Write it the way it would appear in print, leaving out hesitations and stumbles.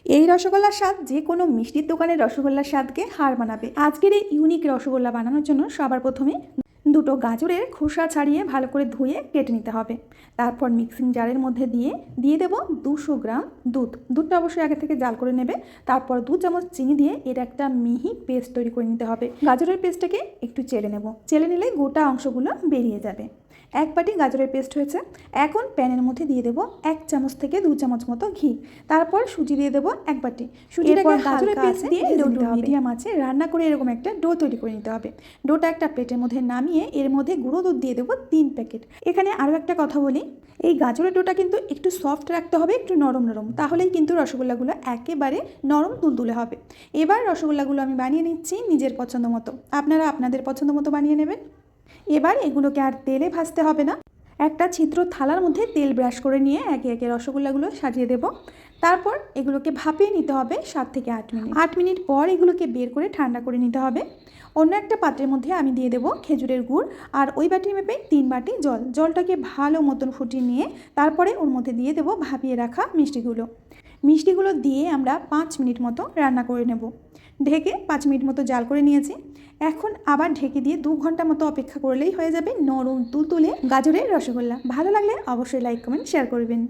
এই রসগোল্লার স্বাদ যে কোনো মিষ্টির দোকানের রসগোল্লার স্বাদকে হার মানাবে। আজকের এই ইউনিক রসগোল্লা বানানোর জন্য সবার প্রথমে দুটো গাজরের খোসা ছাড়িয়ে ভালো করে ধুয়ে কেটে নিতে হবে। তারপর মিক্সিং জারের মধ্যে দিয়ে দেবো 200 গ্রাম দুধটা অবশ্যই আগে থেকে জাল করে নেবে। তারপর 2 চামচ চিনি দিয়ে এর একটা মিহি পেস্ট তৈরি করে নিতে হবে। গাজরের পেস্টটাকে একটু চেলে নেব, চেলে নিলে গোটা অংশগুলো বেরিয়ে যাবে। 1 বাটি গাজরের পেস্ট হয়েছে। এখন প্যানের মধ্যে দিয়ে দেবো 1 চামচ থেকে 2 চামচ মতো ঘি। তারপর সুজি দিয়ে দেবো 1 বাটি। সুজিটাকে গাজরের পেস্ট দিয়ে মিডিয়াম আছে রান্না করে এরকম একটা ডো তৈরি করে নিতে হবে। ডোটা একটা প্লেটের মধ্যে নামিয়ে এর মধ্যে গুঁড়ো দুধ দিয়ে দেবো 3 প্যাকেট। এখানে আরও একটা কথা বলি, এই গাজরের ডোটা কিন্তু একটু সফট রাখতে হবে, একটু নরম নরম, তাহলেই কিন্তু রসগোল্লাগুলো একেবারে নরম তুলতুলে হবে। এবার রসগোল্লাগুলো আমি বানিয়ে নিচ্ছি নিজের পছন্দ মতো। আপনারা আপনাদের পছন্দ মতো বানিয়ে নেবেন। এবার এগুলোকে আর তেলে ভাজতে হবে না। একটা ছিদ্র থালার মধ্যে তেল ব্রাশ করে নিয়ে একে একে রসগোল্লাগুলো সাজিয়ে দেব। তারপর এগুলোকে ভাপিয়ে নিতে হবে 7 থেকে 8 মিনিট। 8 মিনিট পর এগুলোকে বের করে ঠান্ডা করে নিতে হবে। অন্য একটা পাত্রের মধ্যে আমি দিয়ে দেবো খেজুরের গুড় আর ওই বাটির মেপে 3 বাটি জল। জলটাকে ভালো মতন ফুটিয়ে নিয়ে তারপরে ওর মধ্যে দিয়ে দেবো ভাপিয়ে রাখা মিষ্টিগুলো দিয়ে আমরা 5 মিনিট মতো রান্না করে নেব। ঢেকে 5 মিনিট মতো জাল করে নিয়েছি। এখন আবার ঢেকে দিয়ে 2 ঘন্টা মতো অপেক্ষা করলেই হয়ে যাবে নরম তুলতুলে গাজরের রসগোল্লা। ভালো লাগলে অবশ্যই লাইক কমেন্ট শেয়ার করবেন।